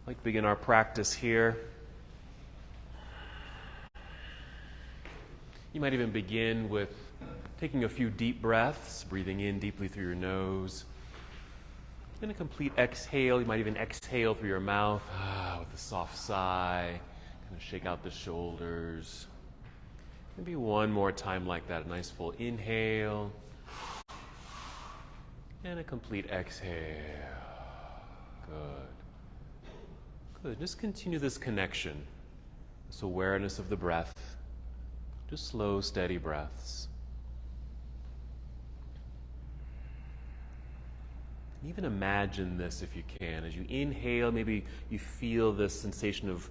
like to begin our practice here. You might even begin with taking a few deep breaths, breathing in deeply through your nose. And a complete exhale. You might even exhale through your mouth with a soft sigh. Kind of shake out the shoulders. Maybe one more time like that. A nice full inhale. And a complete exhale. Good. Good. Just continue this connection, this awareness of the breath. Just slow, steady breaths. Even imagine this if you can. As you inhale, maybe you feel this sensation of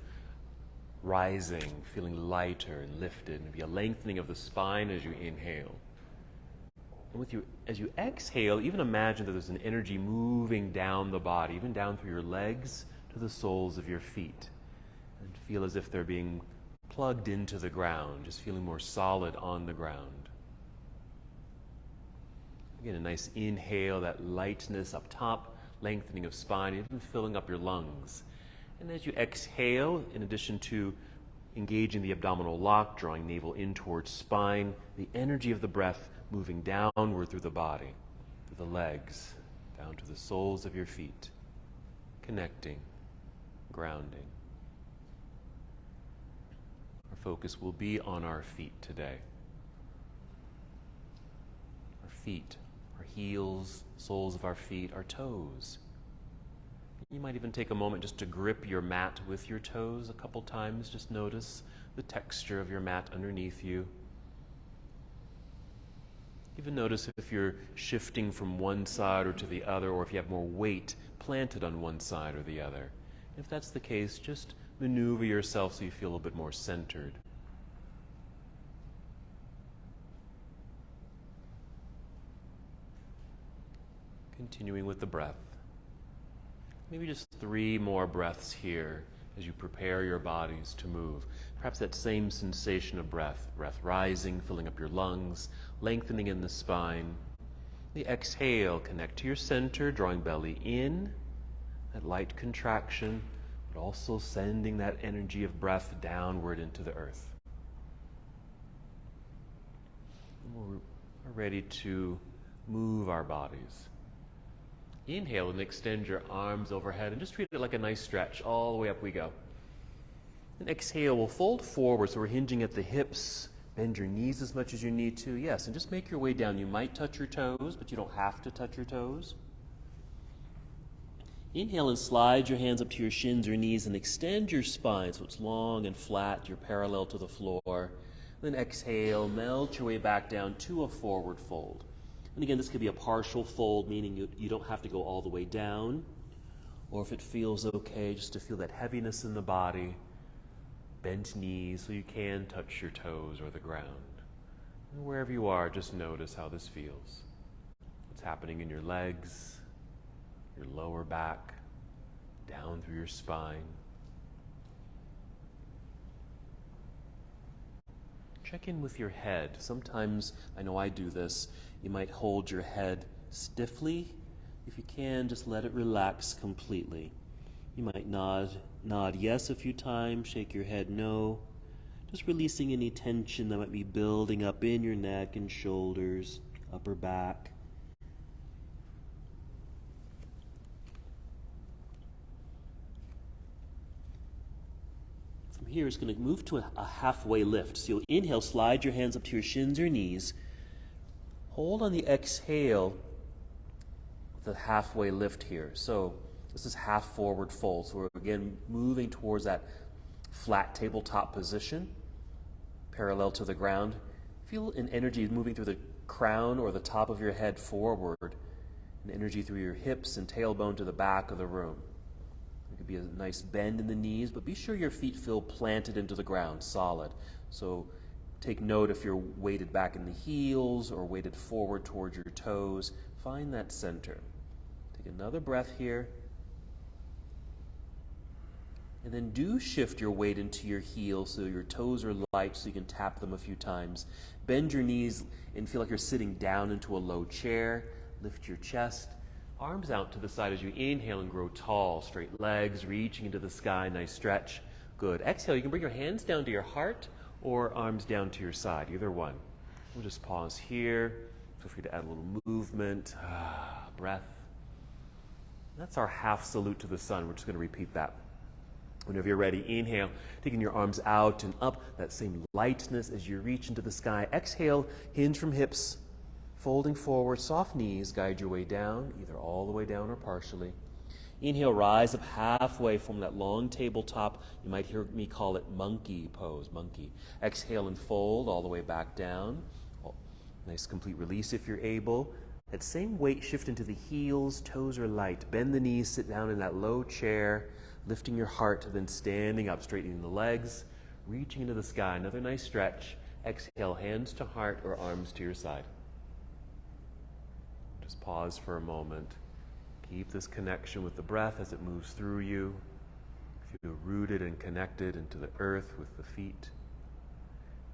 rising, feeling lighter and lifted. Maybe a lengthening of the spine as you inhale. And as you exhale, even imagine that there's an energy moving down the body, even down through your legs to the soles of your feet. And feel as if they're being plugged into the ground, just feeling more solid on the ground. Again, a nice inhale, that lightness up top, lengthening of spine, even filling up your lungs. And as you exhale, in addition to engaging the abdominal lock, drawing navel in towards spine, the energy of the breath moving downward through the body, through the legs, down to the soles of your feet, connecting, grounding. Our focus will be on our feet today. Our feet, our heels, soles of our feet, our toes. You might even take a moment just to grip your mat with your toes a couple times. Just notice the texture of your mat underneath you. Even notice if you're shifting from one side or to the other, or if you have more weight planted on one side or the other. If that's the case, just maneuver yourself so you feel a little bit more centered. Continuing with the breath. Maybe just 3 more breaths here as you prepare your bodies to move. Perhaps that same sensation of breath rising, filling up your lungs, lengthening in the spine. The exhale, connect to your center, drawing belly in, that light contraction, but also sending that energy of breath downward into the earth. And we're ready to move our bodies. Inhale and extend your arms overhead and just treat it like a nice stretch. All the way up we go. And exhale, we'll fold forward so we're hinging at the hips. Bend your knees as much as you need to. Yes, and just make your way down. You might touch your toes, but you don't have to touch your toes. Inhale and slide your hands up to your shins or knees and extend your spine so it's long and flat. You're parallel to the floor. Then exhale, melt your way back down to a forward fold. And again, this could be a partial fold, meaning you don't have to go all the way down. Or if it feels okay, just to feel that heaviness in the body, bent knees so you can touch your toes or the ground. And wherever you are, just notice how this feels. What's happening in your legs, your lower back, down through your spine. Check in with your head. Sometimes, I know I do this, you might hold your head stiffly. If you can, just let it relax completely. You might nod yes a few times, shake your head no. Just releasing any tension that might be building up in your neck and shoulders, upper back. From here, it's going to move to a halfway lift. So you'll inhale, slide your hands up to your shins or knees. Hold on the exhale, the halfway lift here. So this is half forward fold. So we're again moving towards that flat tabletop position, parallel to the ground. Feel an energy moving through the crown or the top of your head forward, an energy through your hips and tailbone to the back of the room. There could be a nice bend in the knees, but be sure your feet feel planted into the ground, solid. So take note if you're weighted back in the heels or weighted forward towards your toes. Find that center. Take another breath here. And then do shift your weight into your heels so your toes are light so you can tap them a few times. Bend your knees and feel like you're sitting down into a low chair. Lift your chest. Arms out to the side as you inhale and grow tall. Straight legs, reaching into the sky, nice stretch. Good. Exhale, you can bring your hands down to your heart or arms down to your side, either one. We'll just pause here. Feel free to add a little movement, breath. That's our half salute to the sun. We're just going to repeat that. Whenever you're ready, inhale, taking your arms out and up, that same lightness as you reach into the sky. Exhale, hinge from hips, folding forward, soft knees, guide your way down, either all the way down or partially. Inhale, rise up halfway from that long tabletop. You might hear me call it monkey pose, monkey. Exhale and fold all the way back down. Nice complete release if you're able. That same weight shift into the heels, toes are light. Bend the knees, sit down in that low chair, lifting your heart, then standing up, straightening the legs, reaching into the sky. Another nice stretch. Exhale, hands to heart or arms to your side. Just pause for a moment. Keep this connection with the breath as it moves through you. Feel rooted and connected into the earth with the feet.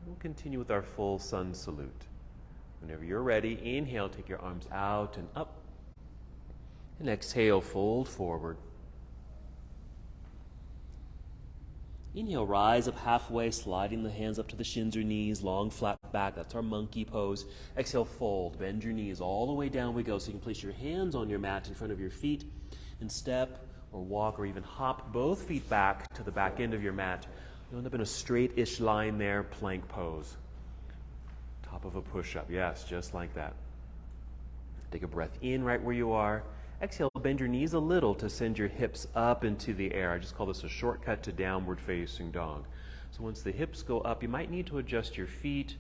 We'll continue with our full sun salute. Whenever you're ready, inhale, take your arms out and up. And exhale, fold forward. Inhale, rise up halfway, sliding the hands up to the shins or knees, long flat back. That's our monkey pose. Exhale, fold. Bend your knees. All the way down we go. So you can place your hands on your mat in front of your feet and step or walk or even hop both feet back to the back end of your mat. You'll end up in a straight-ish line there, plank pose. Top of a push-up. Yes, just like that. Take a breath in right where you are. Exhale, bend your knees a little to send your hips up into the air. I just call this a shortcut to downward facing dog. So once the hips go up, you might need to adjust your feet.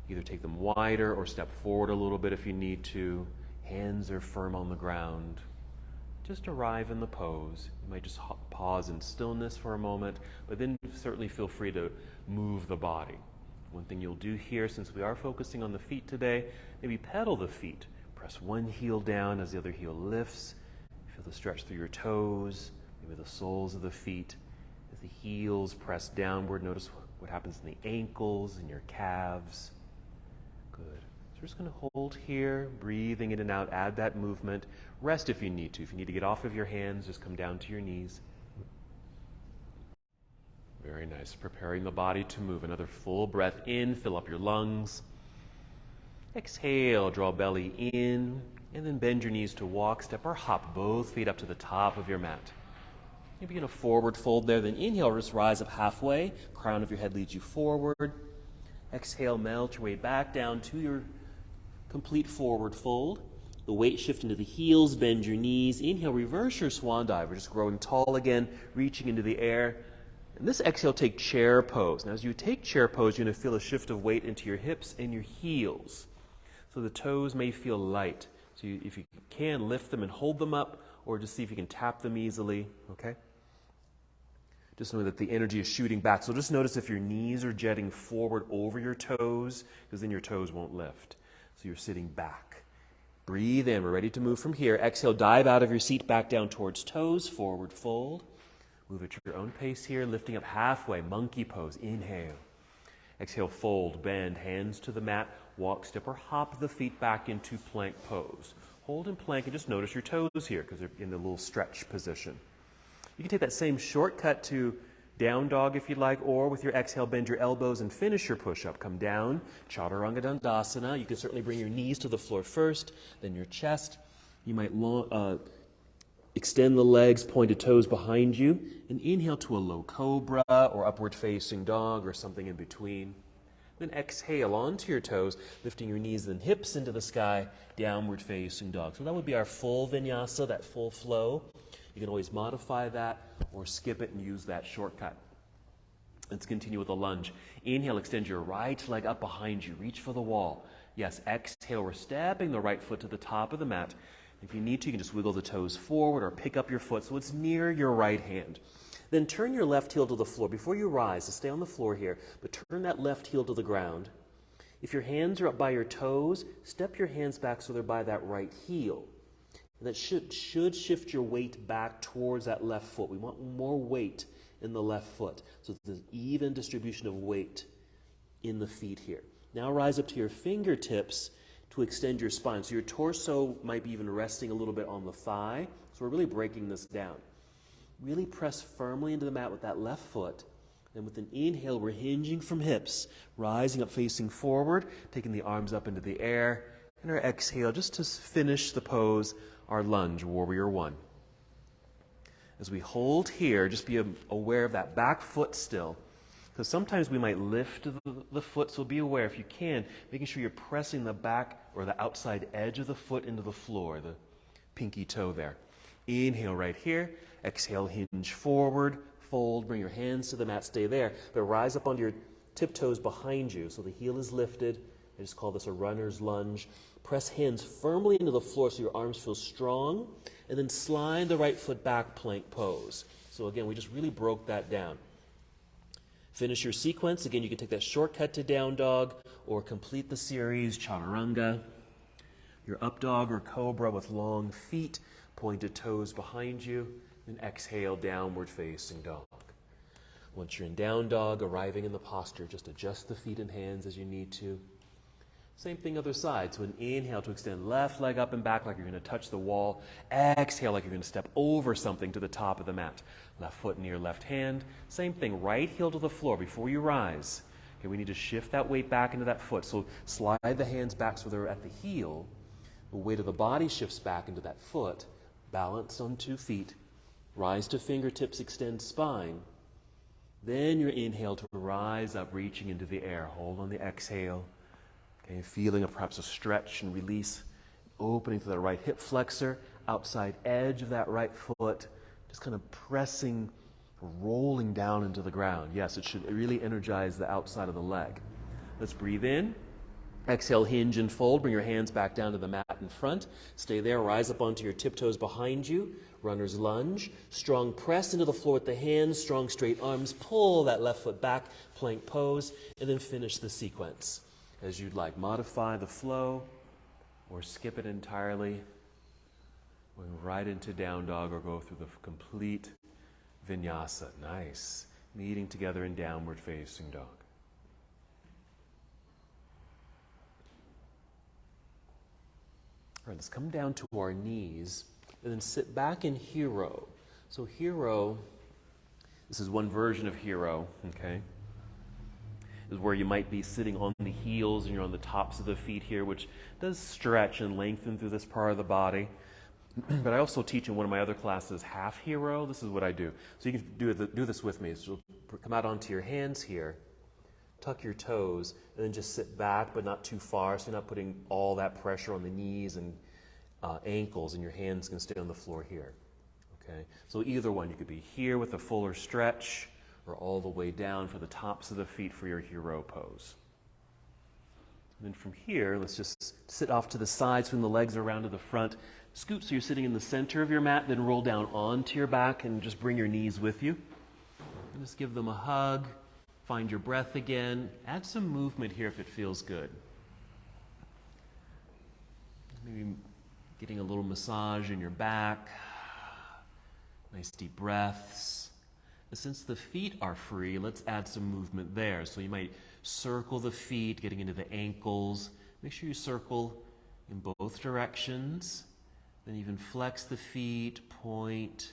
Either take them wider or step forward a little bit if you need to. Hands are firm on the ground. Just arrive in the pose. You might just pause in stillness for a moment, but then certainly feel free to move the body. One thing you'll do here, since we are focusing on the feet today, maybe pedal the feet. Press one heel down as the other heel lifts. Feel the stretch through your toes, maybe the soles of the feet. As the heels press downward, notice what happens in the ankles and your calves. Good. So we're just going to hold here, breathing in and out, add that movement. Rest if you need to. If you need to get off of your hands, just come down to your knees. Very nice. Preparing the body to move. Another full breath in, fill up your lungs. Exhale, draw belly in, and then bend your knees to walk, step, or hop both feet up to the top of your mat. Maybe in a forward fold there, then inhale, just rise up halfway. Crown of your head leads you forward. Exhale, melt your way back down to your complete forward fold. The weight shift into the heels, bend your knees. Inhale, reverse your swan dive. We're just growing tall again, reaching into the air. And this exhale, take chair pose. Now as you take chair pose, you're going to feel a shift of weight into your hips and your heels. So the toes may feel light. So if you can, lift them and hold them up, or just see if you can tap them easily, okay? Just know that the energy is shooting back. So just notice if your knees are jetting forward over your toes, because then your toes won't lift. So you're sitting back. Breathe in. We're ready to move from here. Exhale, dive out of your seat, back down towards toes, forward fold. Move at your own pace here, lifting up halfway, monkey pose. Inhale. Exhale, fold, bend, hands to the mat, walk, step, or hop the feet back into plank pose. Hold in plank and just notice your toes here because they're in a little stretch position. You can take that same shortcut to down dog if you'd like, or with your exhale, bend your elbows and finish your push-up. Come down, Chaturanga Dandasana. You can certainly bring your knees to the floor first, then your chest. You might extend the legs, pointed toes behind you, and inhale to a low cobra or upward facing dog or something in between. Then exhale onto your toes, lifting your knees and hips into the sky, downward facing dog. So that would be our full vinyasa, that full flow. You can always modify that or skip it and use that shortcut. Let's continue with a lunge. Inhale, extend your right leg up behind you. Reach for the wall. Yes, exhale, we're stepping the right foot to the top of the mat. If you need to, you can just wiggle the toes forward or pick up your foot so it's near your right hand. Then turn your left heel to the floor. Before you rise, so stay on the floor here, but turn that left heel to the ground. If your hands are up by your toes, step your hands back so they're by that right heel. And that should shift your weight back towards that left foot. We want more weight in the left foot. So there's an even distribution of weight in the feet here. Now rise up to your fingertips to extend your spine. So your torso might be even resting a little bit on the thigh. So we're really breaking this down. Really press firmly into the mat with that left foot. And with an inhale, we're hinging from hips, rising up facing forward, taking the arms up into the air. And our exhale, just to finish the pose, our lunge, warrior one. As we hold here, just be aware of that back foot still. Because sometimes we might lift the foot, so be aware, if you can, making sure you're pressing the back or the outside edge of the foot into the floor, the pinky toe there. Inhale right here. Exhale, hinge forward, fold, bring your hands to the mat, stay there. But rise up onto your tiptoes behind you, so the heel is lifted. I just call this a runner's lunge. Press hands firmly into the floor so your arms feel strong, and then slide the right foot back, plank pose. So again, we just really broke that down. Finish your sequence. Again, you can take that shortcut to down dog or complete the series, chaturanga. Your up dog or cobra with long feet, pointed toes behind you, then exhale, downward facing dog. Once you're in down dog, arriving in the posture, just adjust the feet and hands as you need to. Same thing other side. So an inhale to extend left leg up and back like you're going to touch the wall. Exhale like you're going to step over something to the top of the mat. Left foot near left hand. Same thing, right heel to the floor before you rise. Okay, we need to shift that weight back into that foot. So slide the hands back so they're at the heel. The weight of the body shifts back into that foot. Balance on 2 feet. Rise to fingertips, extend spine. Then your inhale to rise up, reaching into the air. Hold on the exhale. Okay, feeling perhaps a stretch and release, opening to the right hip flexor, outside edge of that right foot, just kind of pressing, rolling down into the ground. Yes, it should really energize the outside of the leg. Let's breathe in. Exhale, hinge and fold. Bring your hands back down to the mat in front. Stay there. Rise up onto your tiptoes behind you. Runner's lunge. Strong press into the floor with the hands. Strong straight arms. Pull that left foot back. Plank pose. And then finish the sequence as you'd like. Modify the flow or skip it entirely. Going right into down dog or go through the complete vinyasa. Nice. Meeting together in downward facing dog. All right, let's come down to our knees and then sit back in hero. So hero, this is one version of hero, okay? This is where you might be sitting on the heels and you're on the tops of the feet here, which does stretch and lengthen through this part of the body. But I also teach in one of my other classes half hero. This is what I do. So you can do this with me. So come out onto your hands here. Tuck your toes, and then just sit back, but not too far, so you're not putting all that pressure on the knees and ankles, and your hands can stay on the floor here. Okay? So either one. You could be here with a fuller stretch, or all the way down for the tops of the feet for your hero pose. And then from here, let's just sit off to the side, swing the legs around to the front. Scoot so you're sitting in the center of your mat, then roll down onto your back, and just bring your knees with you. And just give them a hug. Find your breath again. Add some movement here if it feels good. Maybe getting a little massage in your back. Nice deep breaths. And since the feet are free, let's add some movement there. So you might circle the feet, getting into the ankles. Make sure you circle in both directions. Then even flex the feet, point,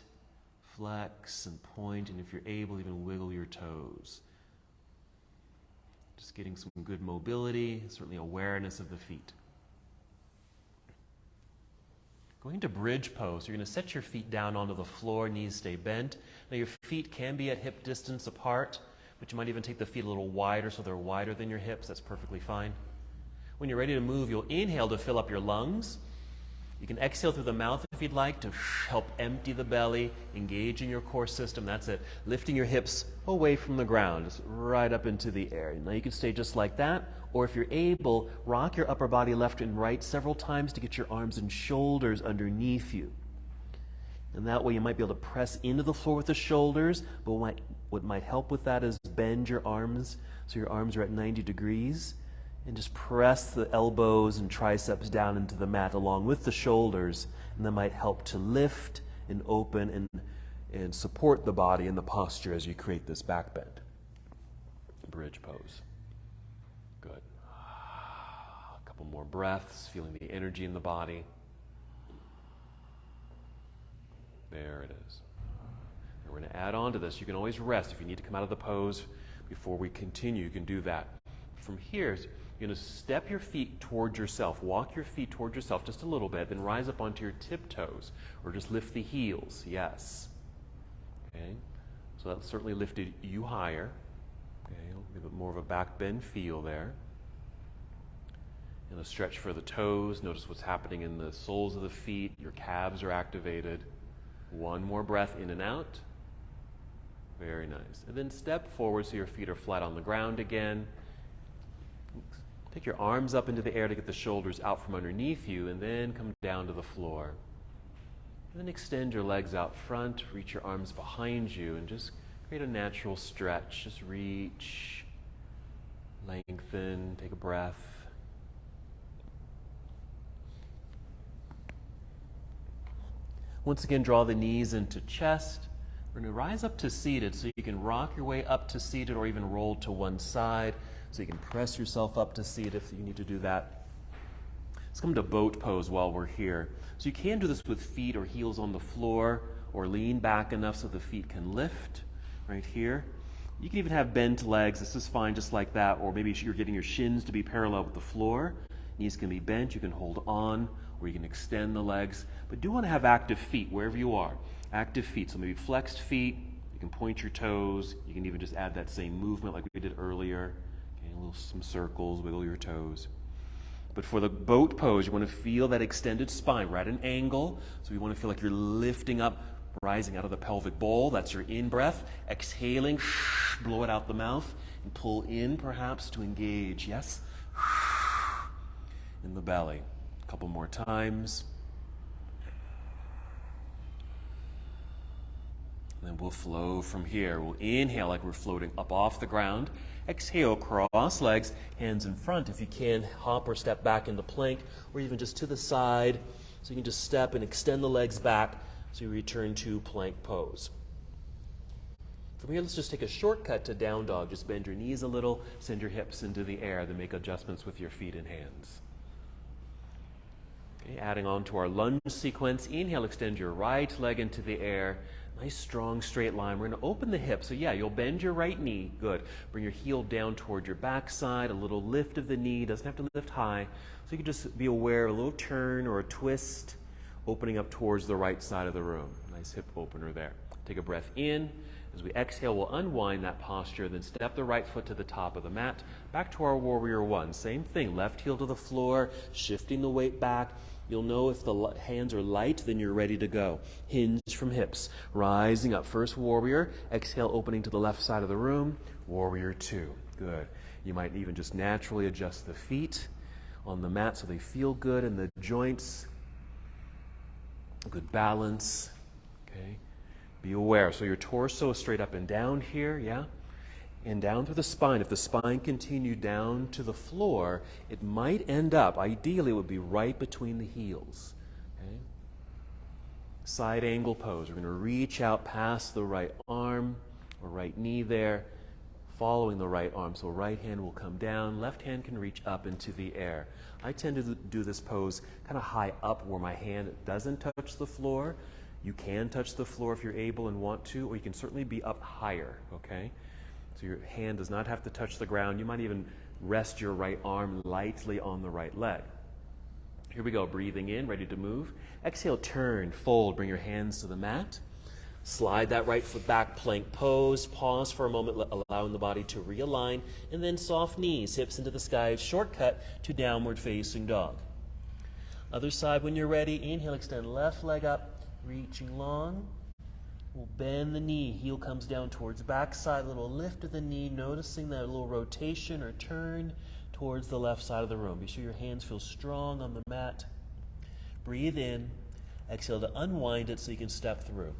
flex and point. And if you're able, even wiggle your toes. Just getting some good mobility, certainly awareness of the feet. Going to bridge pose. You're going to set your feet down onto the floor, knees stay bent. Now your feet can be at hip distance apart, but you might even take the feet a little wider so they're wider than your hips. That's perfectly fine. When you're ready to move, you'll inhale to fill up your lungs. You can exhale through the mouth if you'd like to help empty the belly, engage in your core system. That's it. Lifting your hips away from the ground, just right up into the air. Now you can stay just like that, or if you're able, rock your upper body left and right several times to get your arms and shoulders underneath you. And that way you might be able to press into the floor with the shoulders, but what might help with that is bend your arms so your arms are at 90 degrees. And just press the elbows and triceps down into the mat along with the shoulders. And that might help to lift and open and support the body in the posture as you create this back bend. Bridge pose. Good. Couple more breaths, feeling the energy in the body. There it is. And we're going to add on to this. You can always rest. If you need to come out of the pose before we continue, you can do that. From here, you're going to step your feet towards yourself. Walk your feet towards yourself just a little bit, then rise up onto your tiptoes, or just lift the heels. Yes. Okay. So that certainly lifted you higher. Okay. A little bit more of a back bend feel there. And a stretch for the toes. Notice what's happening in the soles of the feet. Your calves are activated. One more breath in and out. Very nice. And then step forward so your feet are flat on the ground again. Take your arms up into the air to get the shoulders out from underneath you, and then come down to the floor. And then extend your legs out front, reach your arms behind you, and just create a natural stretch. Just reach, lengthen, take a breath. Once again, draw the knees into chest. We're going to rise up to seated, so you can rock your way up to seated or even roll to one side, so you can press yourself up to seated if you need to do that. Let's come to boat pose while we're here. So you can do this with feet or heels on the floor, or lean back enough so the feet can lift right here. You can even have bent legs. This is fine just like that, or maybe you're getting your shins to be parallel with the floor. Knees can be bent. You can hold on, or you can extend the legs. But do want to have active feet wherever you are. Active feet. So maybe flexed feet. You can point your toes. You can even just add that same movement like we did earlier. Okay, some circles, wiggle your toes. But for the boat pose, you want to feel that extended spine. We're at an angle, so you want to feel like you're lifting up, rising out of the pelvic bowl. That's your in-breath. Exhaling, blow it out the mouth, and pull in perhaps to engage. Yes? In the belly. A couple more times. And then we'll flow from here. We'll inhale like we're floating up off the ground. Exhale, cross legs, hands in front. If you can, hop or step back into plank, or even just to the side. So you can just step and extend the legs back so you return to plank pose. From here, let's just take a shortcut to down dog. Just bend your knees a little, send your hips into the air, then make adjustments with your feet and hands. Okay, adding on to our lunge sequence. Inhale, extend your right leg into the air. Nice, strong, straight line. We're going to open the hips. So yeah, you'll bend your right knee. Good. Bring your heel down toward your backside. A little lift of the knee. Doesn't have to lift high. So you can just be aware of a little turn or a twist, opening up towards the right side of the room. Nice hip opener there. Take a breath in. As we exhale, we'll unwind that posture, then step the right foot to the top of the mat. Back to our warrior one. Same thing. Left heel to the floor, shifting the weight back. You'll know if the hands are light, then you're ready to go. Hinge from hips. Rising up. First warrior. Exhale, opening to the left side of the room. Warrior two. Good. You might even just naturally adjust the feet on the mat so they feel good in the joints. Good balance. Okay. Be aware. So your torso is straight up and down here, yeah? And down through the spine. If the spine continued down to the floor, it might end up, ideally it would be right between the heels. Okay? Side angle pose. We're going to reach out past the right arm or right knee there, following the right arm. So right hand will come down, left hand can reach up into the air. I tend to do this pose kind of high up where my hand doesn't touch the floor. You can touch the floor if you're able and want to, or you can certainly be up higher, okay? So your hand does not have to touch the ground. You might even rest your right arm lightly on the right leg. Here we go, breathing in, ready to move. Exhale, turn, fold, bring your hands to the mat. Slide that right foot back, plank pose. Pause for a moment, allowing the body to realign. And then soft knees, hips into the sky, shortcut to downward facing dog. Other side when you're ready. Inhale, extend left leg up, reaching long. We'll bend the knee, heel comes down towards backside, little lift of the knee, noticing that little rotation or turn towards the left side of the room. Be sure your hands feel strong on the mat. Breathe in, exhale to unwind it so you can step through.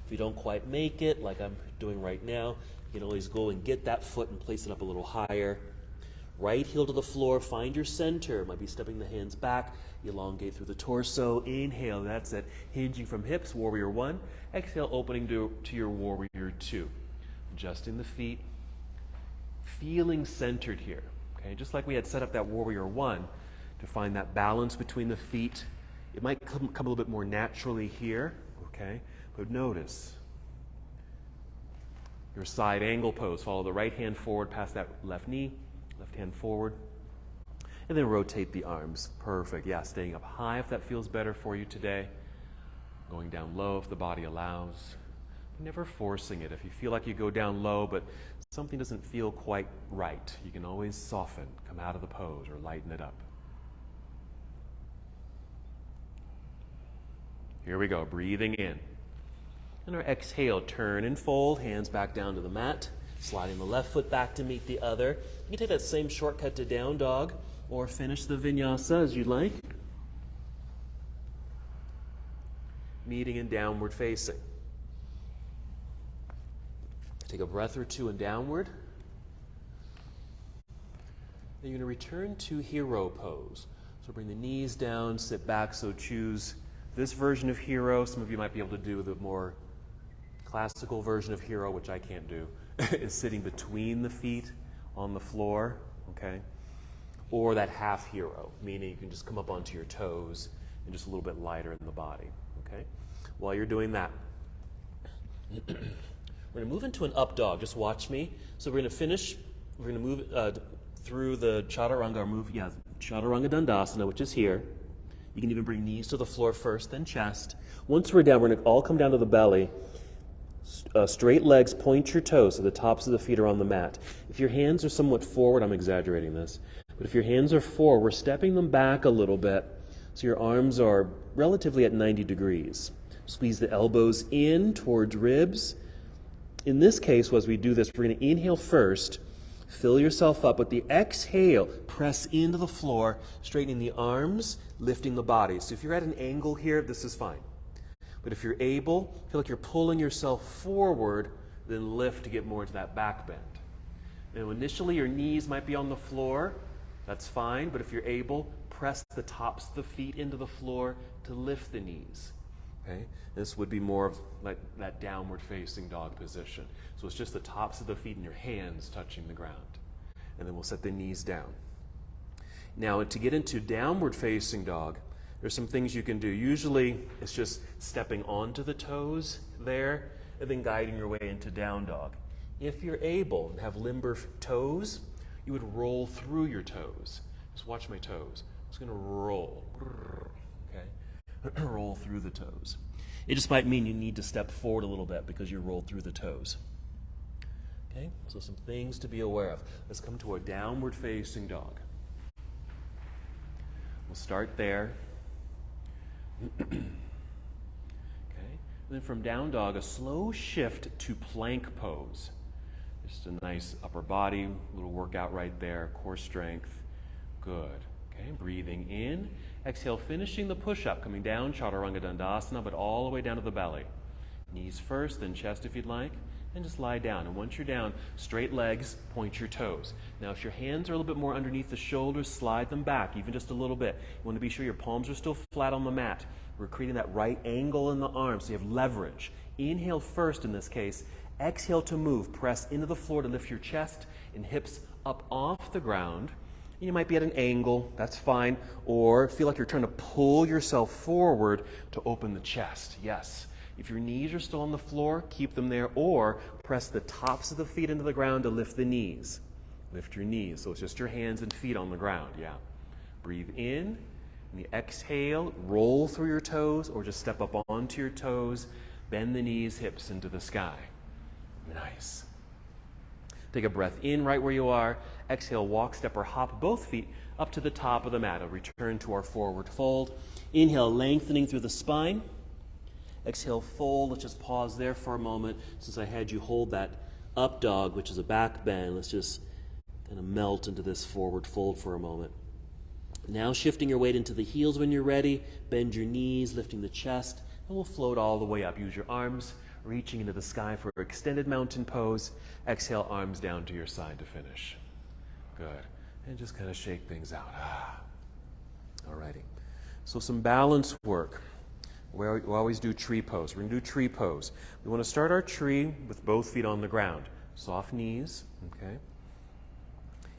If you don't quite make it, like I'm doing right now, you can always go and get that foot and place it up a little higher. Right heel to the floor, find your center. Might be stepping the hands back, elongate through the torso. Inhale, that's it. Hinging from hips, warrior one. Exhale, opening to your warrior two. Adjusting the feet, feeling centered here. Okay, just like we had set up that warrior one to find that balance between the feet. It might come a little bit more naturally here, okay? But notice your side angle pose. Follow the right hand forward past that left knee, left hand forward, and then rotate the arms. Perfect. Yeah, staying up high if that feels better for you today. Going down low if the body allows. Never forcing it. If you feel like you go down low, but something doesn't feel quite right, you can always soften, come out of the pose, or lighten it up. Here we go, breathing in. And our exhale, turn and fold, hands back down to the mat, sliding the left foot back to meet the other. You can take that same shortcut to down dog, or finish the vinyasa as you'd like. Meeting in downward facing. Take a breath or two in downward. Then you're going to return to hero pose. So bring the knees down, sit back, so choose this version of hero. Some of you might be able to do the more classical version of hero, which I can't do, is sitting between the feet on the floor, okay? Or that half hero, meaning you can just come up onto your toes and just a little bit lighter in the body, okay? While you're doing that, we're going to move into an up dog. Just watch me. So we're going to finish. We're going to move through the chaturanga, or chaturanga dandasana, which is here. You can even bring knees to the floor first, then chest. Once we're down, we're going to all come down to the belly. Straight legs, point your toes so the tops of the feet are on the mat. If your hands are somewhat forward, I'm exaggerating this, but if your hands are forward, we're stepping them back a little bit so your arms are relatively at 90 degrees. Squeeze the elbows in towards ribs. In this case, as we do this, we're going to inhale first, fill yourself up. With the exhale, press into the floor, straightening the arms, lifting the body. So if you're at an angle here, this is fine. But if you're able, feel like you're pulling yourself forward, then lift to get more into that back bend. Now initially your knees might be on the floor, that's fine, but if you're able, press the tops of the feet into the floor to lift the knees. Okay? This would be more of like that downward facing dog position. So it's just the tops of the feet and your hands touching the ground. And then we'll set the knees down. Now to get into downward facing dog, there's some things you can do. Usually it's just stepping onto the toes there and then guiding your way into down dog. If you're able and have limber toes, you would roll through your toes. Just watch my toes. I'm just going to roll. Okay? Roll through the toes. It just might mean you need to step forward a little bit because you rolled through the toes. Okay? So some things to be aware of. Let's come to a downward facing dog. We'll start there. Okay? And then from down dog, a slow shift to plank pose. Just a nice upper body, little workout right there, core strength. Good. Okay, breathing in. Exhale, finishing the push-up, coming down, chaturanga dandasana, but all the way down to the belly. Knees first, then chest if you'd like, and just lie down. And once you're down, straight legs, point your toes. Now, if your hands are a little bit more underneath the shoulders, slide them back, even just a little bit. You want to be sure your palms are still flat on the mat. We're creating that right angle in the arms, so you have leverage. Inhale first in this case. Exhale to move. Press into the floor to lift your chest and hips up off the ground. You might be at an angle, that's fine, or feel like you're trying to pull yourself forward to open the chest. Yes. If your knees are still on the floor, keep them there, or press the tops of the feet into the ground to lift the knees. Lift your knees, so it's just your hands and feet on the ground, yeah. Breathe in, and the exhale, roll through your toes, or just step up onto your toes, bend the knees, hips into the sky. Nice. Take a breath in right where you are. Exhale, walk, step, or hop both feet up to the top of the mat. I'll return to our forward fold. Inhale, lengthening through the spine. Exhale, fold. Let's just pause there for a moment. Since I had you hold that up dog, which is a back bend, let's just kind of melt into this forward fold for a moment. Now shifting your weight into the heels when you're ready. Bend your knees, lifting the chest, and we'll float all the way up. Use your arms, reaching into the sky for extended mountain pose. Exhale, arms down to your side to finish. Good. And just kind of shake things out. Alrighty. So some balance work. We always do tree pose. We're going to do tree pose. We want to start our tree with both feet on the ground. Soft knees, okay?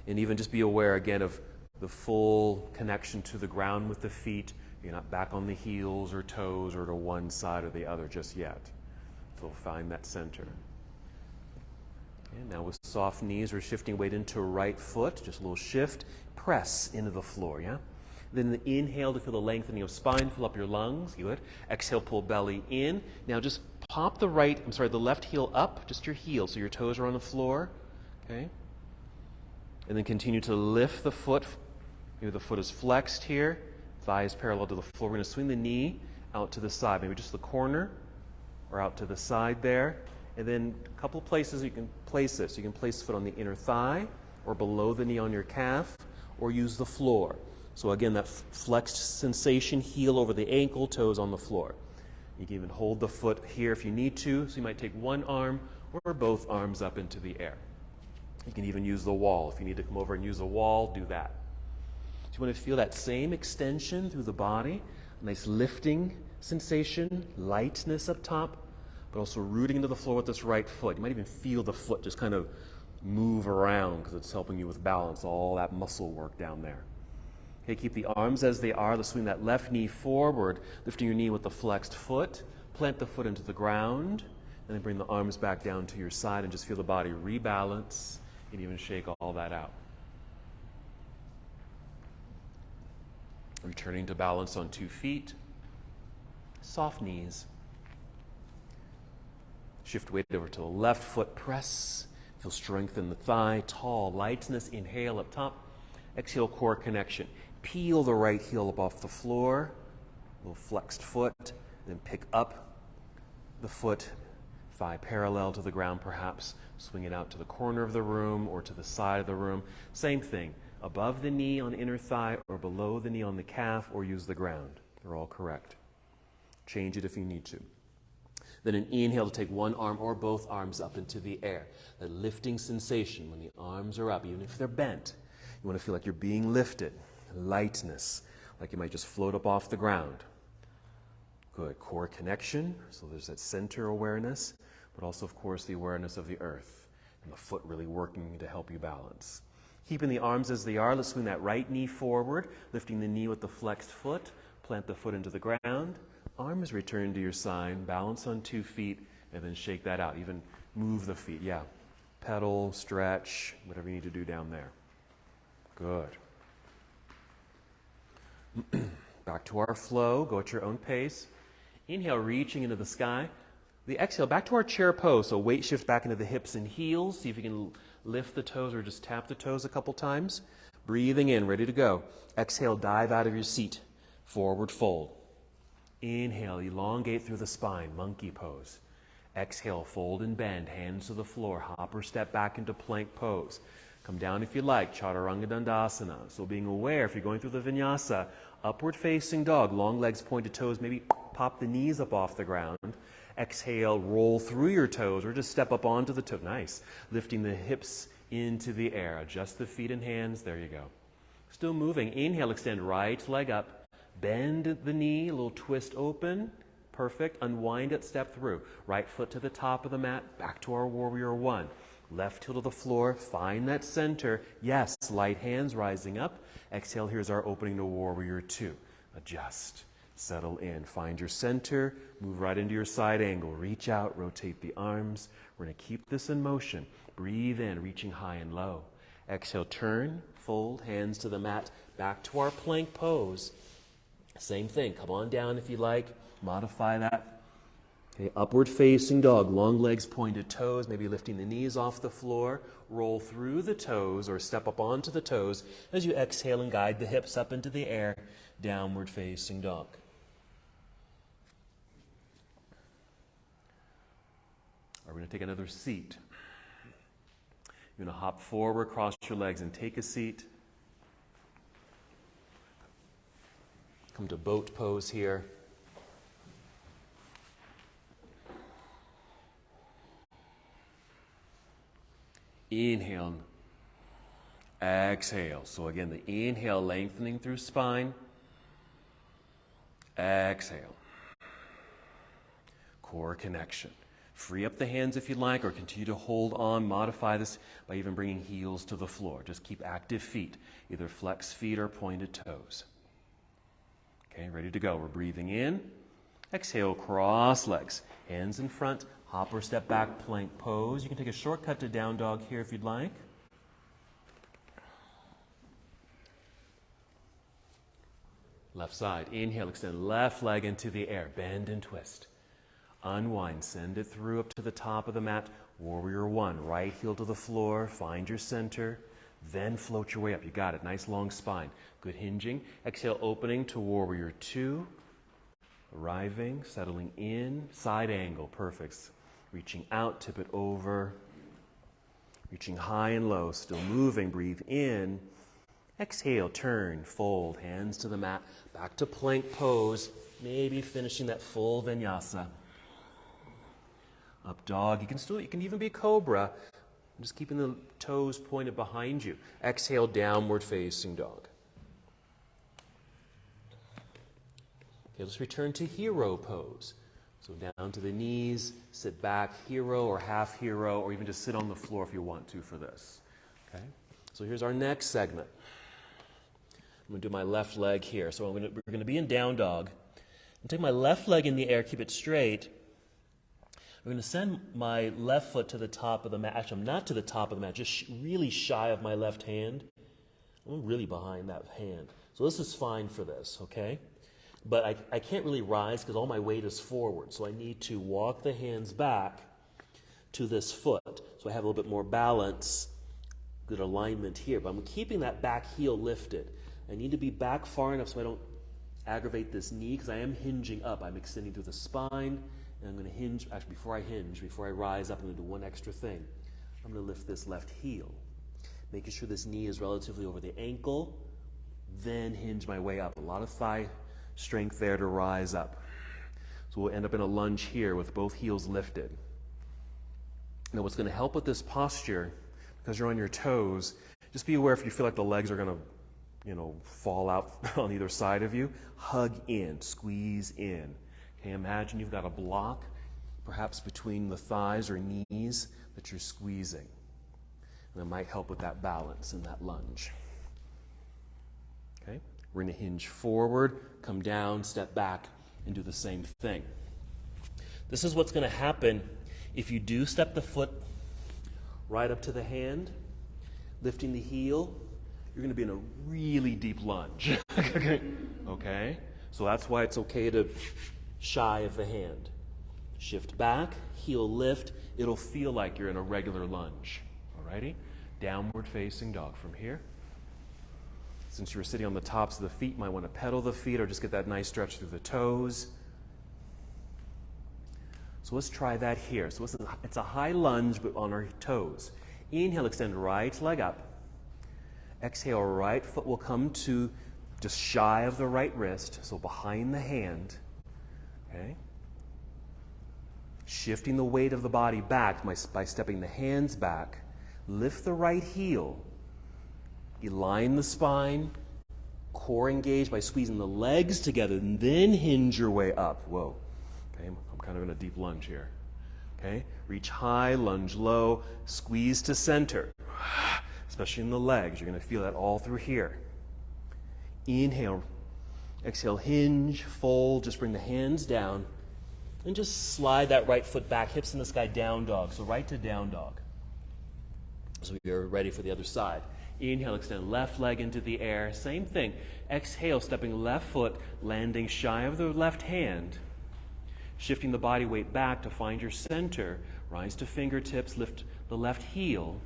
And even just be aware again of the full connection to the ground with the feet. You're not back on the heels or toes or to one side or the other just yet. So find that center. And now with soft knees, we're shifting weight into right foot, just a little shift, press into the floor, yeah? Then inhale to feel the lengthening of spine, fill up your lungs, good. Exhale, pull belly in. Now just pop the left heel up, just your heel, so your toes are on the floor, okay? And then continue to lift the foot. Maybe the foot is flexed here, thighs parallel to the floor. We're going to swing the knee out to the side, maybe just the corner or out to the side there. And then a couple places you can place this. You can place the foot on the inner thigh or below the knee on your calf or use the floor. So again, that flexed sensation, heel over the ankle, toes on the floor. You can even hold the foot here if you need to. So you might take one arm or both arms up into the air. You can even use the wall. If you need to come over and use a wall, do that. So you want to feel that same extension through the body, a nice lifting sensation, lightness up top, but also rooting into the floor with this right foot. You might even feel the foot just kind of move around because it's helping you with balance, all that muscle work down there. Okay, keep the arms as they are. Let's swing that left knee forward, lifting your knee with the flexed foot. Plant the foot into the ground, and then bring the arms back down to your side and just feel the body rebalance and even shake all that out. Returning to balance on 2 feet. Soft knees. Shift weight over to the left foot, press. Feel strength in the thigh, tall, lightness. Inhale up top. Exhale, core connection. Peel the right heel up off the floor, little flexed foot, then pick up the foot, thigh parallel to the ground perhaps. Swing it out to the corner of the room or to the side of the room. Same thing, above the knee on inner thigh or below the knee on the calf or use the ground. They're all correct. Change it if you need to. Then an inhale to take one arm or both arms up into the air. That lifting sensation when the arms are up, even if they're bent. You want to feel like you're being lifted. Lightness, like you might just float up off the ground. Good. Core connection, so there's that center awareness, but also, of course, the awareness of the earth and the foot really working to help you balance. Keeping the arms as they are, let's swing that right knee forward, lifting the knee with the flexed foot, plant the foot into the ground, arms return to your side, balance on 2 feet, and then shake that out. Even move the feet, yeah. Pedal, stretch, whatever you need to do down there. Good. Back to our flow. Go at your own pace. Inhale, reaching into the sky. The exhale, back to our chair pose. So weight shift back into the hips and heels. See if you can lift the toes or just tap the toes a couple times. Breathing in, ready to go. Exhale, dive out of your seat. Forward fold. Inhale, elongate through the spine, monkey pose. Exhale, fold and bend, hands to the floor. Hop or step back into plank pose. Come down if you like, Chaturanga Dandasana. So being aware, if you're going through the vinyasa, upward facing dog, long legs, pointed toes, maybe pop the knees up off the ground. Exhale, roll through your toes or just step up onto the toe. Nice. Lifting the hips into the air. Adjust the feet and hands. There you go. Still moving. Inhale, extend right leg up. Bend the knee, a little twist open. Perfect. Unwind it, step through. Right foot to the top of the mat. Back to our warrior one. Left heel to the floor, find that center. Yes, light hands rising up. Exhale, here's our opening to warrior two. Adjust, settle in, find your center, move right into your side angle. Reach out, rotate the arms. We're going to keep this in motion. Breathe in, reaching high and low. Exhale, turn, fold, hands to the mat, back to our plank pose. Same thing, come on down if you like, modify that. Okay, upward facing dog, long legs, pointed toes, maybe lifting the knees off the floor. Roll through the toes or step up onto the toes as you exhale and guide the hips up into the air, downward facing dog. We're going to take another seat. You're going to hop forward, cross your legs and take a seat. Come to boat pose here. Inhale, exhale. So again, the inhale, lengthening through spine. Exhale. Core connection. Free up the hands if you'd like, or continue to hold on, modify this by even bringing heels to the floor. Just keep active feet, either flex feet or pointed toes. Okay, ready to go. We're breathing in. Exhale, cross legs. Hands in front, hop or step back, plank pose. You can take a shortcut to down dog here if you'd like. Left side, inhale, extend left leg into the air, bend and twist. Unwind, send it through up to the top of the mat. Warrior one, right heel to the floor, find your center, then float your way up. You got it, nice long spine. Good hinging. Exhale, opening to warrior two. Arriving, settling in, side angle, perfect. Reaching out, tip it over. Reaching high and low, still moving, breathe in. Exhale, turn, fold, hands to the mat, back to plank pose, maybe finishing that full vinyasa. Up dog, you can even be cobra, just keeping the toes pointed behind you. Exhale, downward facing dog. Okay, let's return to hero pose. So down to the knees, sit back, hero or half hero, or even just sit on the floor if you want to for this. Okay, so here's our next segment. I'm going to do my left leg here. So we're going to be in down dog. And take my left leg in the air, keep it straight. I'm going to send my left foot to the top of the mat. Actually, I'm not to the top of the mat, just really shy of my left hand. I'm really behind that hand. So this is fine for this, okay? But I can't really rise because all my weight is forward. So I need to walk the hands back to this foot. So I have a little bit more balance, good alignment here. But I'm keeping that back heel lifted. I need to be back far enough so I don't aggravate this knee because I am hinging up. I'm extending through the spine, and I'm going to hinge. Actually, before I rise up, I'm going to do one extra thing. I'm going to lift this left heel, making sure this knee is relatively over the ankle, then hinge my way up. A lot of thigh strength there to rise up. So we'll end up in a lunge here with both heels lifted. Now what's going to help with this posture, because you're on your toes, just be aware if you feel like the legs are going to fall out on either side of you, hug in, squeeze in. Okay, imagine you've got a block, perhaps between the thighs or knees that you're squeezing. And that might help with that balance in that lunge. Okay, we're going to hinge forward, come down, step back, and do the same thing. This is what's going to happen if you do step the foot right up to the hand, lifting the heel. You're going to be in a really deep lunge. Okay? So that's why it's okay to shy of the hand. Shift back, heel lift. It'll feel like you're in a regular lunge. Alrighty? Downward facing dog from here. Since you were sitting on the tops of the feet, you might want to pedal the feet or just get that nice stretch through the toes. So let's try that here. So it's a high lunge, but on our toes. Inhale, extend right leg up. Exhale, right foot will come to just shy of the right wrist, so behind the hand. Okay? Shifting the weight of the body back by stepping the hands back. Lift the right heel. Align the spine. Core engaged by squeezing the legs together, and then hinge your way up. Whoa. Okay, I'm kind of in a deep lunge here. Okay? Reach high, lunge low, squeeze to center. Especially in the legs. You're going to feel that all through here. Inhale. Exhale, hinge, fold. Just bring the hands down. And just slide that right foot back, hips in the sky, down dog. So right to down dog. So we are ready for the other side. Inhale, extend left leg into the air. Same thing. Exhale, stepping left foot, landing shy of the left hand. Shifting the body weight back to find your center. Rise to fingertips, lift the left heel.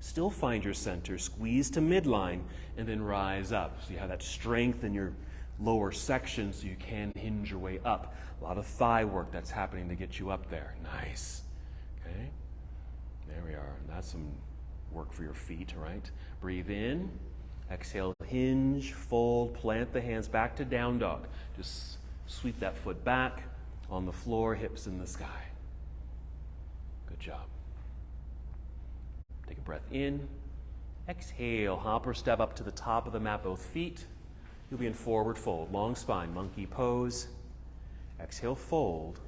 Still find your center, squeeze to midline, and then rise up. So you have that strength in your lower section so you can hinge your way up. A lot of thigh work that's happening to get you up there. Nice. Okay? There we are. And that's some work for your feet, right? Breathe in. Exhale, hinge, fold, plant the hands back to down dog. Just sweep that foot back on the floor, hips in the sky. Good job. Take a breath in. Exhale, hop or step up to the top of the mat, both feet. You'll be in forward fold, long spine, monkey pose. Exhale, fold.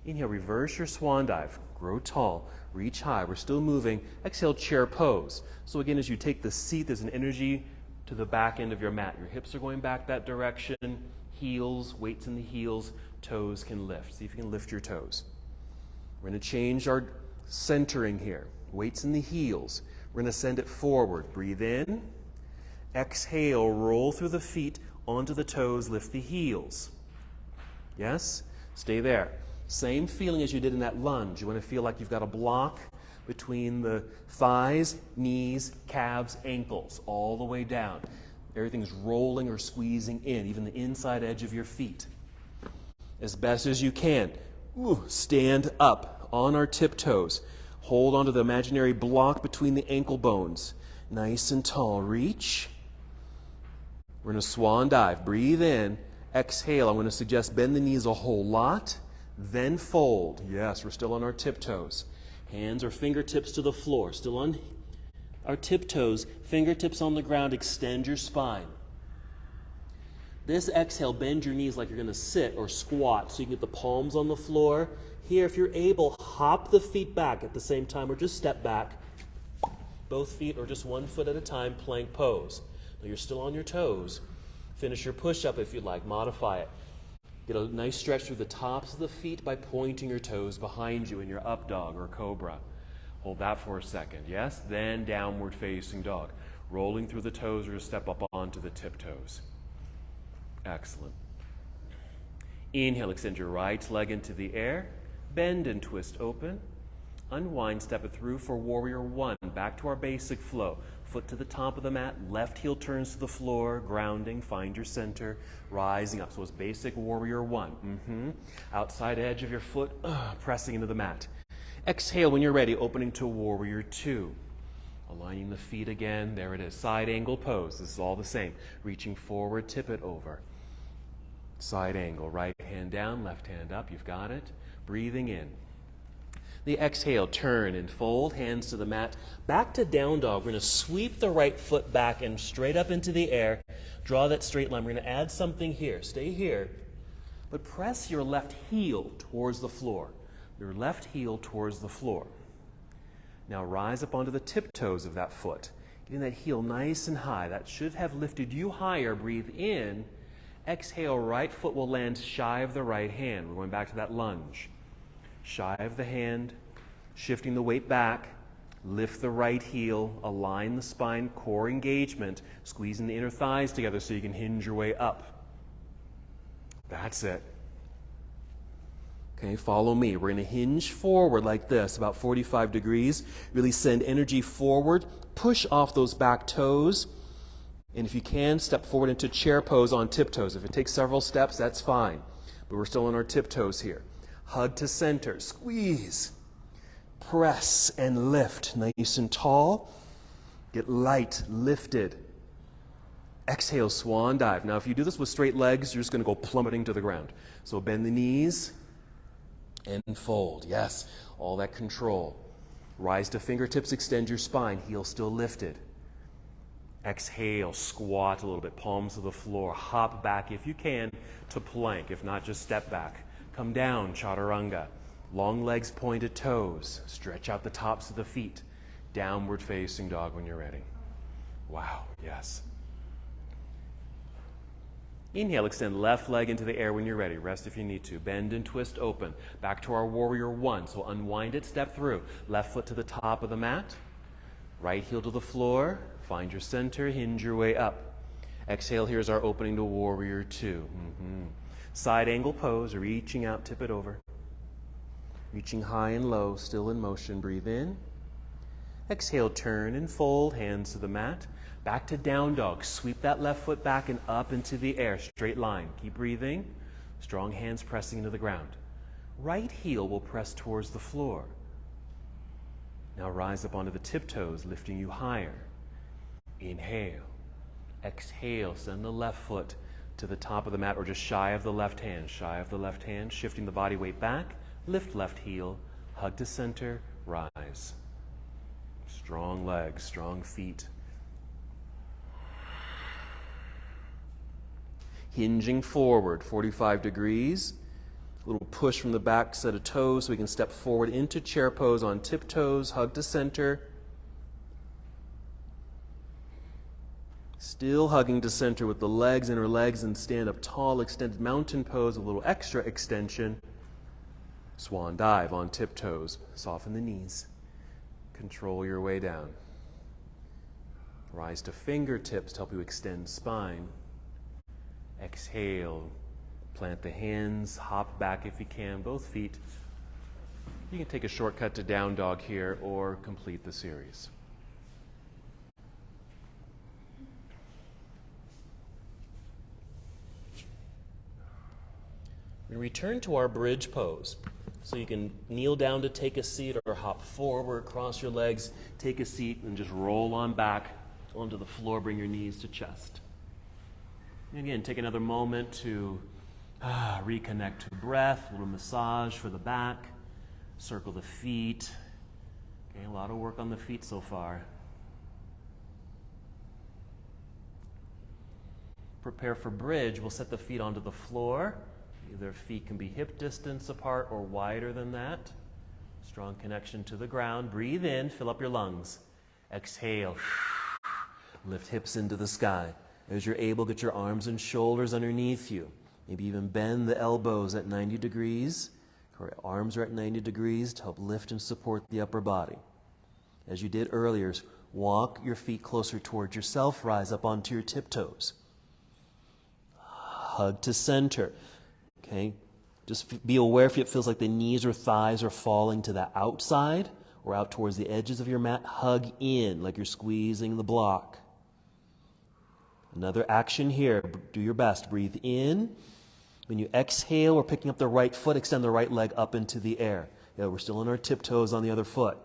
Inhale, reverse your swan dive. Grow tall, reach high. We're still moving. Exhale, chair pose. So again, as you take the seat, there's an energy to the back end of your mat. Your hips are going back that direction. Heels, weights in the heels, toes can lift. See if you can lift your toes. We're going to change our centering here. Weights in the heels. We're going to send it forward. Breathe in. Exhale, roll through the feet onto the toes, lift the heels. Yes? Stay there. Same feeling as you did in that lunge. You want to feel like you've got a block between the thighs, knees, calves, ankles, all the way down. Everything's rolling or squeezing in, even the inside edge of your feet. As best as you can. Stand up on our tiptoes. Hold onto the imaginary block between the ankle bones. Nice and tall. Reach. We're going to swan dive. Breathe in. Exhale. I'm going to suggest bend the knees a whole lot. Then fold. Yes, we're still on our tiptoes. Hands or fingertips to the floor. Still on our tiptoes. Fingertips on the ground. Extend your spine. This exhale, bend your knees like you're going to sit or squat so you can get the palms on the floor. Here, if you're able, hop the feet back at the same time or just step back. Both feet or just one foot at a time, plank pose. Now you're still on your toes. Finish your push-up if you'd like. Modify it. Get a nice stretch through the tops of the feet by pointing your toes behind you in your up dog or cobra. Hold that for a second. Yes? Then downward facing dog. Rolling through the toes or just step up onto the tiptoes. Excellent. Inhale, extend your right leg into the air. Bend and twist open. Unwind, step it through for warrior one. Back to our basic flow. Foot to the top of the mat, left heel turns to the floor, grounding, find your center, rising up. So it's basic warrior one. Outside edge of your foot, pressing into the mat. Exhale when you're ready, opening to warrior two. Aligning the feet again, there it is. Side angle pose, this is all the same. Reaching forward, tip it over. Side angle, right hand down, left hand up, you've got it. Breathing in. The exhale, turn and fold, hands to the mat. Back to down dog. We're going to sweep the right foot back and straight up into the air. Draw that straight line. We're going to add something here. Stay here. But press your left heel towards the floor. Your left heel towards the floor. Now rise up onto the tiptoes of that foot. Getting that heel nice and high. That should have lifted you higher. Breathe in. Exhale, right foot will land shy of the right hand. We're going back to that lunge. Shy of the hand, shifting the weight back, lift the right heel, align the spine, core engagement, squeezing the inner thighs together so you can hinge your way up. That's it. Okay, follow me. We're going to hinge forward like this, about 45 degrees. Really send energy forward, push off those back toes, and if you can, step forward into chair pose on tiptoes. If it takes several steps, that's fine, but we're still on our tiptoes here. Hug to center, squeeze, press and lift, nice and tall. Get light, lifted. Exhale, swan dive. Now if you do this with straight legs, you're just going to go plummeting to the ground. So bend the knees and fold. Yes, all that control. Rise to fingertips, extend your spine, heel still lifted. Exhale, squat a little bit, palms to the floor. Hop back if you can to plank. If not, just step back. Come down, chaturanga. Long legs, pointed toes. Stretch out the tops of the feet. Downward facing dog when you're ready. Wow, yes. Inhale, extend left leg into the air when you're ready. Rest if you need to. Bend and twist open. Back to our warrior one. So unwind it, step through. Left foot to the top of the mat. Right heel to the floor. Find your center, hinge your way up. Exhale, here's our opening to warrior two. Side angle pose, reaching out, tip it over. Reaching high and low, still in motion. Breathe in. Exhale, turn and fold, hands to the mat. Back to down dog. Sweep that left foot back and up into the air. Straight line. Keep breathing. Strong hands pressing into the ground. Right heel will press towards the floor. Now rise up onto the tiptoes, lifting you higher. Inhale. Exhale, send the left foot to the top of the mat or just shy of the left hand. Shy of the left hand, shifting the body weight back. Lift left heel, hug to center, rise. Strong legs, strong feet. Hinging forward, 45 degrees. little push from the back set of toes so we can step forward into chair pose on tiptoes, hug to center. Still hugging to center with the legs, inner legs, and stand up tall, extended mountain pose, a little extra extension. Swan dive on tiptoes. Soften the knees. Control your way down. Rise to fingertips to help you extend spine. Exhale. Plant the hands. Hop back if you can, both feet. You can take a shortcut to down dog here or complete the series. We return to our bridge pose. So you can kneel down to take a seat or hop forward, cross your legs, take a seat, and just roll on back onto the floor. Bring your knees to chest. And again, take another moment to reconnect to breath, a little massage for the back, circle the feet. Okay, a lot of work on the feet so far. Prepare for bridge. We'll set the feet onto the floor. Either feet can be hip distance apart or wider than that. Strong connection to the ground. Breathe in, fill up your lungs. Exhale. Lift hips into the sky. As you're able, get your arms and shoulders underneath you. Maybe even bend the elbows at 90 degrees. Or arms are at 90 degrees to help lift and support the upper body. As you did earlier, walk your feet closer towards yourself. Rise up onto your tiptoes. Hug to center. Okay, just be aware if it feels like the knees or thighs are falling to the outside or out towards the edges of your mat. Hug in like you're squeezing the block. Another action here. Do your best. Breathe in. When you exhale, we're picking up the right foot. Extend the right leg up into the air. Yeah, we're still on our tiptoes on the other foot.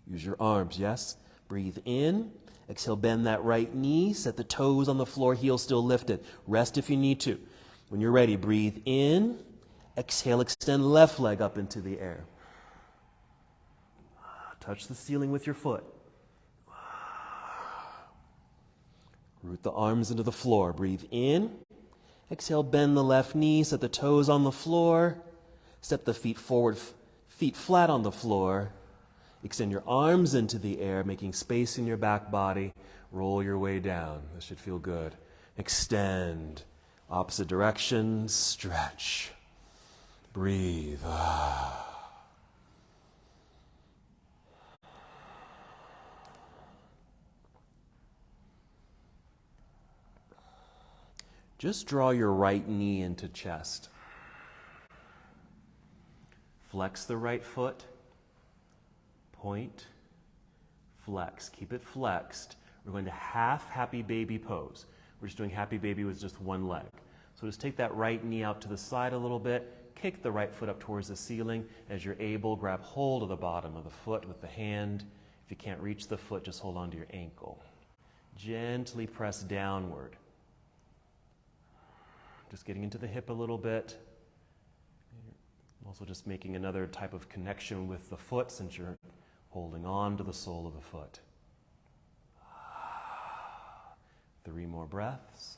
Use your arms, yes? Breathe in. Exhale, bend that right knee. Set the toes on the floor, heels still lifted. Rest if you need to. When you're ready, breathe in. Exhale, extend left leg up into the air. Touch the ceiling with your foot. Root the arms into the floor. Breathe in. Exhale, bend the left knee. Set the toes on the floor. Step the feet forward, feet flat on the floor. Extend your arms into the air, making space in your back body. Roll your way down. This should feel good. Extend. Opposite direction. Stretch. Breathe. Just draw your right knee into chest. Flex the right foot. Point, flex. Keep it flexed. We're going to half happy baby pose. We're just doing happy baby with just one leg. So just take that right knee out to the side a little bit. Kick the right foot up towards the ceiling. As you're able, grab hold of the bottom of the foot with the hand. If you can't reach the foot, just hold on to your ankle. Gently press downward. Just getting into the hip a little bit. Also just making another type of connection with the foot since you're holding on to the sole of the foot. 3 more breaths.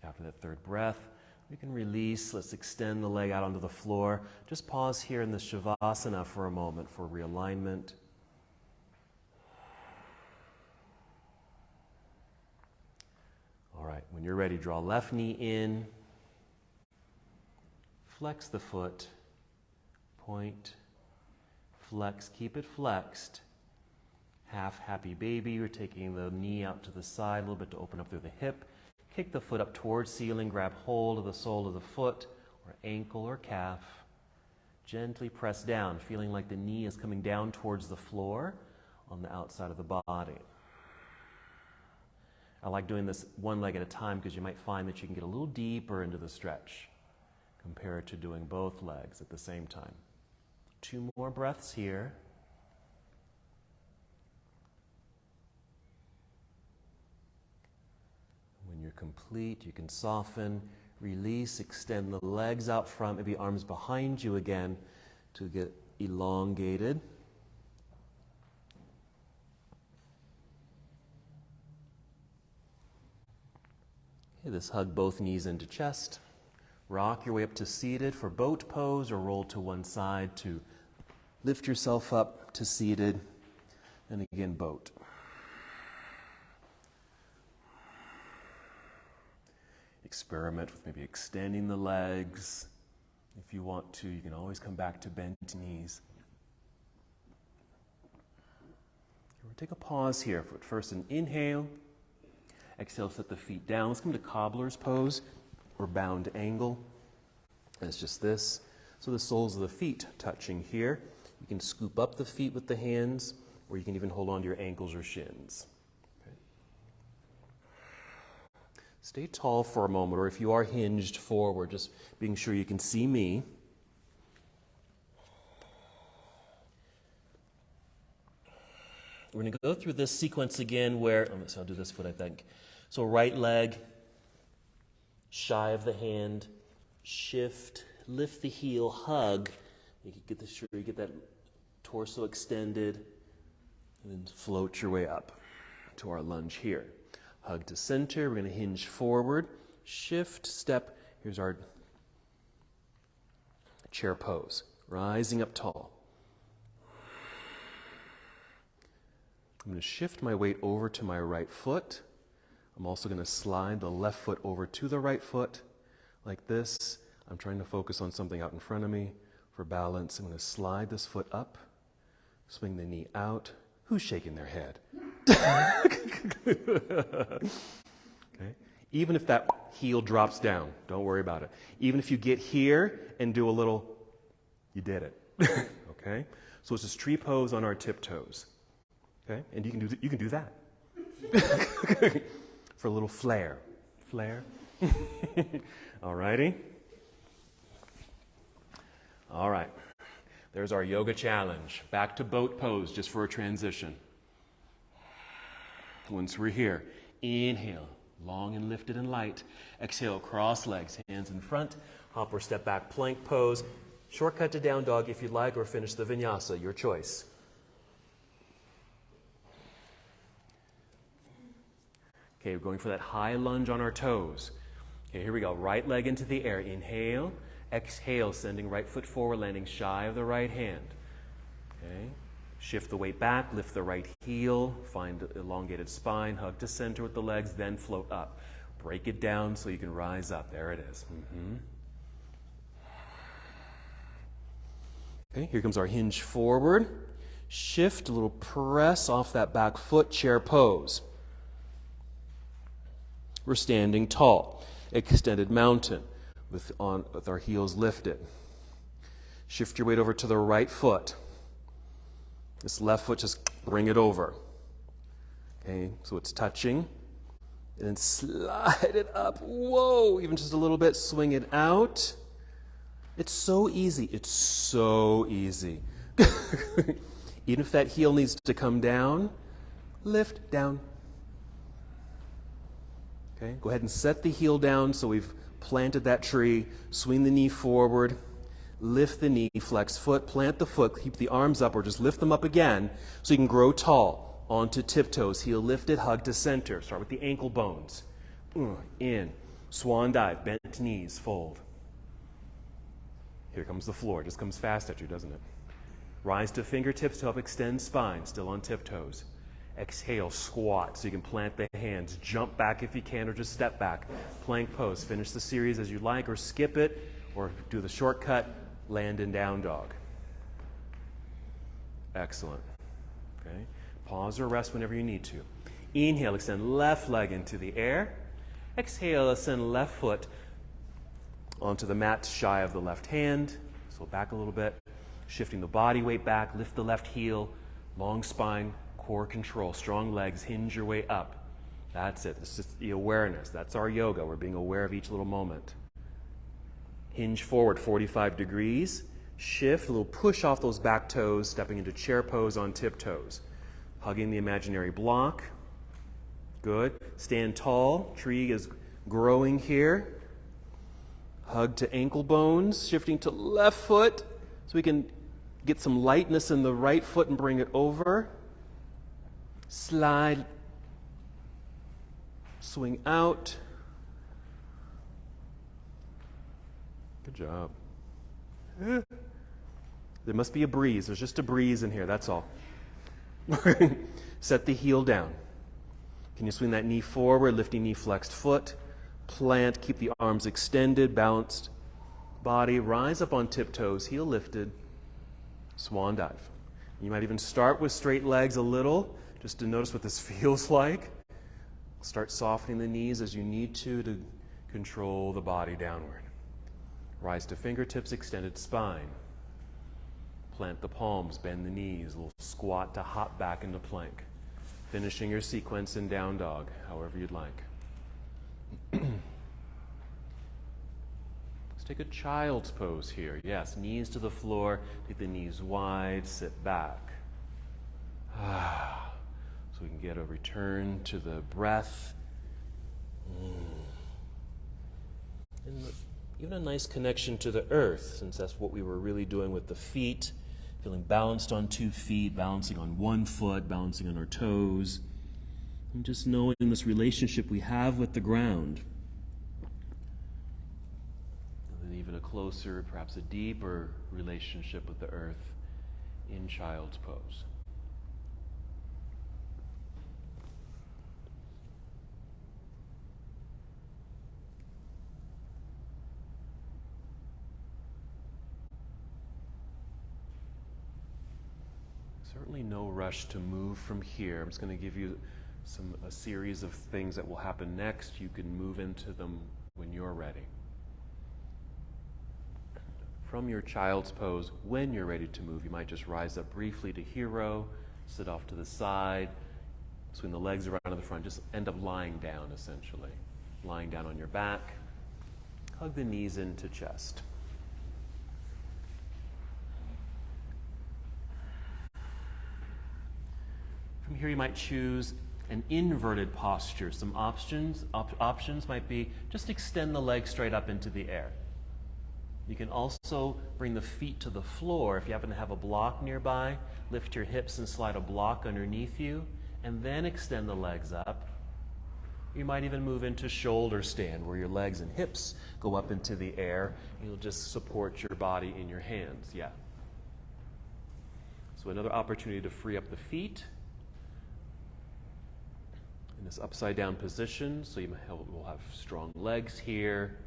After that third breath, we can release. Let's extend the leg out onto the floor. Just pause here in the Shavasana for a moment for realignment. All right, when you're ready, draw left knee in. Flex the foot. Point. Flex. Keep it flexed. Half happy baby. You're taking the knee out to the side a little bit to open up through the hip. Kick the foot up towards ceiling. Grab hold of the sole of the foot or ankle or calf. Gently press down, feeling like the knee is coming down towards the floor on the outside of the body. I like doing this one leg at a time because you might find that you can get a little deeper into the stretch compared to doing both legs at the same time. 2 more breaths here. When you're complete, you can soften, release, extend the legs out front, maybe arms behind you again to get elongated. Okay, this hug both knees into chest. Rock your way up to seated for boat pose, or roll to one side to lift yourself up to seated, and again boat. Experiment with maybe extending the legs. If you want to, you can always come back to bent knees. We'll take a pause here. First an inhale. Exhale, set the feet down. Let's come to cobbler's pose or bound angle. And it's just this. So the soles of the feet touching here. You can scoop up the feet with the hands, or you can even hold on to your ankles or shins. Okay. Stay tall for a moment, or if you are hinged forward, just being sure you can see me. We're going to go through this sequence again where, so I'll do this foot, I think. So right leg, shy of the hand, shift, lift the heel, hug. You can get that torso extended, and then float your way up to our lunge here. Hug to center. We're going to hinge forward, shift, step. Here's our chair pose. Rising up tall. I'm going to shift my weight over to my right foot. I'm also going to slide the left foot over to the right foot like this. I'm trying to focus on something out in front of me for balance. I'm going to slide this foot up, swing the knee out. Who's shaking their head? Okay. Even if that heel drops down, don't worry about it. Even if you get here and do a little, you did it. Okay? So it's this tree pose on our tiptoes. Okay? And you can do that. For a little flair. Flair. All righty. All right. There's our yoga challenge. Back to boat pose just for a transition. Once we're here, inhale, long and lifted and light. Exhale, cross legs, hands in front. Hop or step back plank pose. Shortcut to down dog if you'd like, or finish the vinyasa, your choice. Okay, we're going for that high lunge on our toes. Okay, here we go. Right leg into the air. Inhale. Exhale, sending right foot forward, landing shy of the right hand. Okay. Shift the weight back, lift the right heel, find elongated spine, hug to center with the legs, then float up. Break it down so you can rise up. There it is. Okay, here comes our hinge forward. Shift, a little press off that back foot, chair pose. We're standing tall, extended mountain with our heels lifted. Shift your weight over to the right foot. This left foot, just bring it over. Okay, so it's touching. And then slide it up. Whoa, even just a little bit. Swing it out. It's so easy. It's so easy. Even if that heel needs to come down, lift down. Okay, go ahead and set the heel down so we've planted that tree. Swing the knee forward. Lift the knee, flex foot, plant the foot, keep the arms up or just lift them up again so you can grow tall. Onto tiptoes, heel lifted, hug to center. Start with the ankle bones. In. Swan dive, bent knees, fold. Here comes the floor. It just comes fast at you, doesn't it? Rise to fingertips to help extend spine, still on tiptoes. Exhale, squat so you can plant the hands. Jump back if you can or just step back. Plank pose. Finish the series as you like or skip it or do the shortcut. Land in down dog. Excellent. Okay. Pause or rest whenever you need to. Inhale, extend left leg into the air. Exhale, ascend left foot onto the mat shy of the left hand. So back a little bit. Shifting the body weight back, lift the left heel, long spine, core control, strong legs, hinge your way up. That's it. It's just the awareness. That's our yoga. We're being aware of each little moment. Hinge forward 45 degrees. Shift, a little push off those back toes, stepping into chair pose on tiptoes. Hugging the imaginary block. Good. Stand tall. Tree is growing here. Hug to ankle bones. Shifting to left foot so we can get some lightness in the right foot and bring it over. Slide. Swing out. Good job. There must be a breeze. There's just a breeze in here, that's all. Set the heel down. Can you swing that knee forward, lifting knee, flexed foot? Plant, keep the arms extended, balanced body. Rise up on tiptoes, heel lifted. Swan dive. You might even start with straight legs a little, just to notice what this feels like. Start softening the knees as you need to control the body downward. Rise to fingertips, extended spine. Plant the palms, bend the knees, a little squat to hop back into plank. Finishing your sequence in down dog, however you'd like. Let's take a child's pose here. Yes, knees to the floor, take the knees wide, sit back. So we can get a return to the breath. And even a nice connection to the earth, since that's what we were really doing with the feet. Feeling balanced on 2 feet, balancing on 1 foot, balancing on our toes. And just knowing this relationship we have with the ground. And then even a closer, perhaps a deeper relationship with the earth in child's pose. Certainly no rush to move from here. I'm just going to give you a series of things that will happen next. You can move into them when you're ready. From your child's pose, when you're ready to move, you might just rise up briefly to hero, sit off to the side, swing the legs around to the front, just end up lying down essentially. Lying down on your back. Hug the knees into chest. From here you might choose an inverted posture. Some options might be just extend the legs straight up into the air. You can also bring the feet to the floor. If you happen to have a block nearby, lift your hips and slide a block underneath you, and then extend the legs up. You might even move into shoulder stand, where your legs and hips go up into the air. You'll just support your body in your hands. Yeah. So another opportunity to free up the feet in this upside down position. So we'll have strong legs here.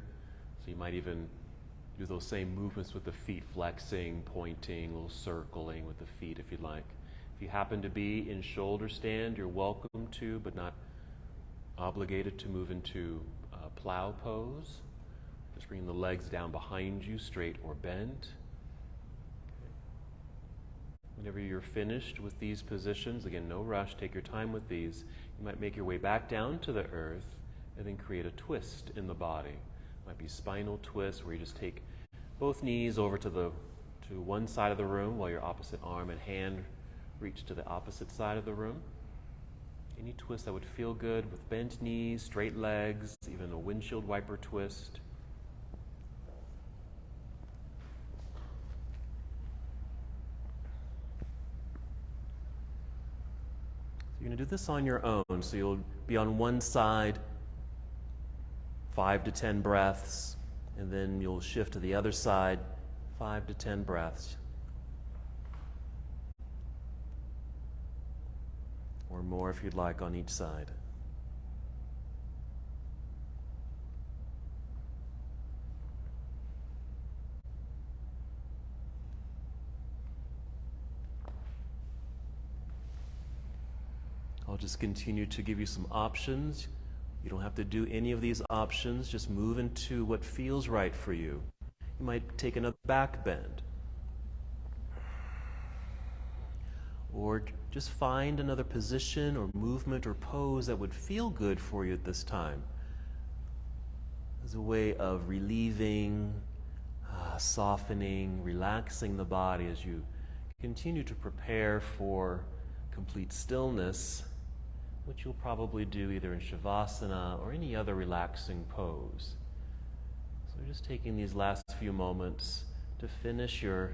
So you might even do those same movements with the feet, flexing, pointing, a little circling with the feet if you'd like. If you happen to be in shoulder stand, you're welcome to, but not obligated to move into plow pose. Just bring the legs down behind you, straight or bent. Whenever you're finished with these positions, again, no rush, take your time with these. You might make your way back down to the earth and then create a twist in the body. It might be spinal twist, where you just take both knees over to one side of the room while your opposite arm and hand reach to the opposite side of the room. Any twist that would feel good with bent knees, straight legs, even a windshield wiper twist. You're going to do this on your own, so you'll be on one side 5 to 10 breaths, and then you'll shift to the other side 5 to 10 breaths. Or more if you'd like on each side. I'll just continue to give you some options. You don't have to do any of these options. Just move into what feels right for you. You might take another back bend. Or just find another position or movement or pose that would feel good for you at this time. As a way of relieving, softening, relaxing the body as you continue to prepare for complete stillness, which you'll probably do either in Shavasana or any other relaxing pose. So we're just taking these last few moments to finish your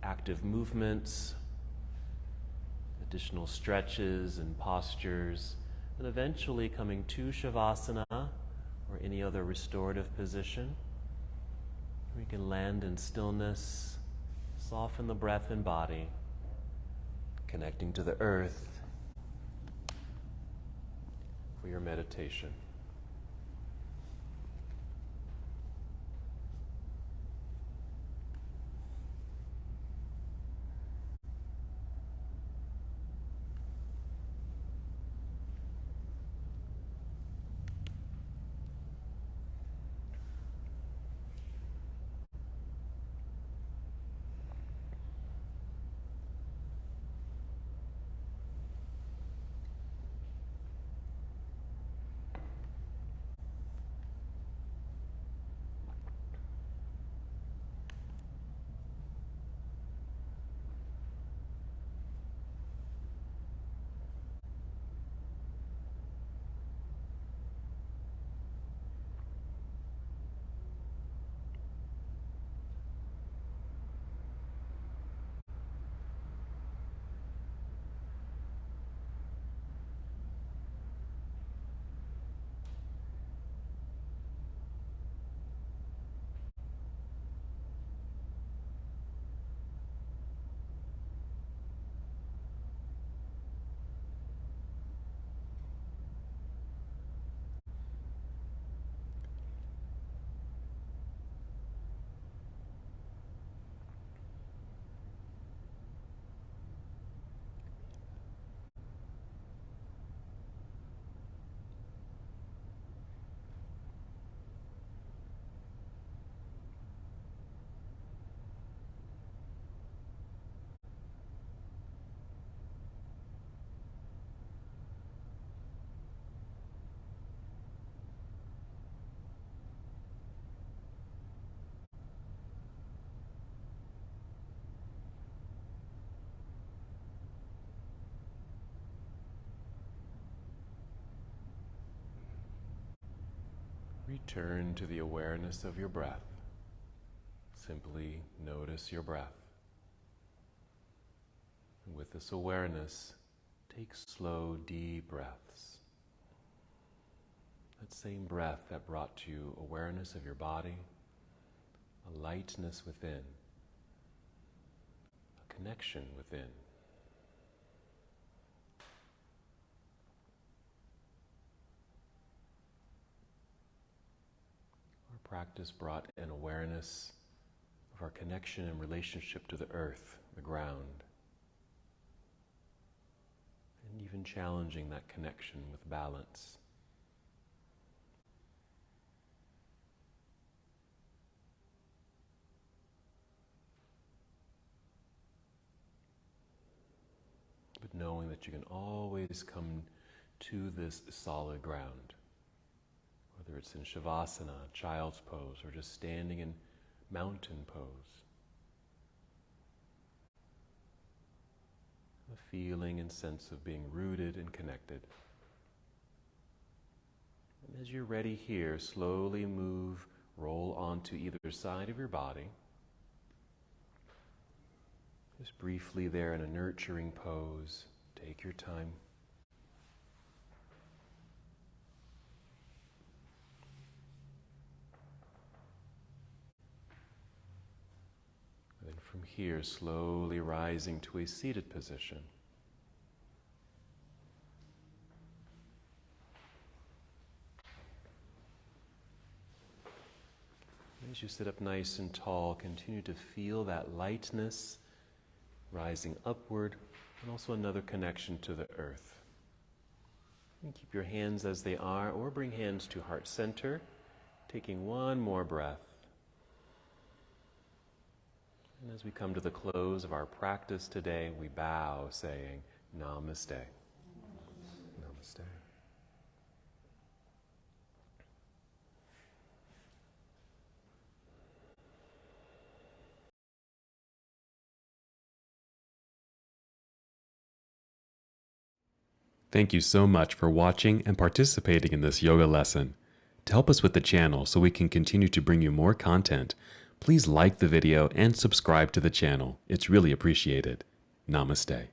active movements, additional stretches and postures, and eventually coming to Shavasana or any other restorative position. We can land in stillness, soften the breath and body, connecting to the earth for your meditation. Return to the awareness of your breath. Simply notice your breath. And with this awareness, take slow, deep breaths. That same breath that brought you awareness of your body, a lightness within, a connection within. Practice brought an awareness of our connection and relationship to the earth, the ground, and even challenging that connection with balance. But knowing that you can always come to this solid ground. Whether it's in Shavasana, child's pose, or just standing in mountain pose. A feeling and sense of being rooted and connected. And as you're ready here, slowly roll onto either side of your body. Just briefly there in a nurturing pose. Take your time. From here, slowly rising to a seated position. As you sit up nice and tall, continue to feel that lightness rising upward, and also another connection to the earth. And keep your hands as they are, or bring hands to heart center, taking one more breath. And as we come to the close of our practice today, we bow saying, Namaste. Namaste. Thank you so much for watching and participating in this yoga lesson. To help us with the channel so we can continue to bring you more content, please like the video and subscribe to the channel. It's really appreciated. Namaste.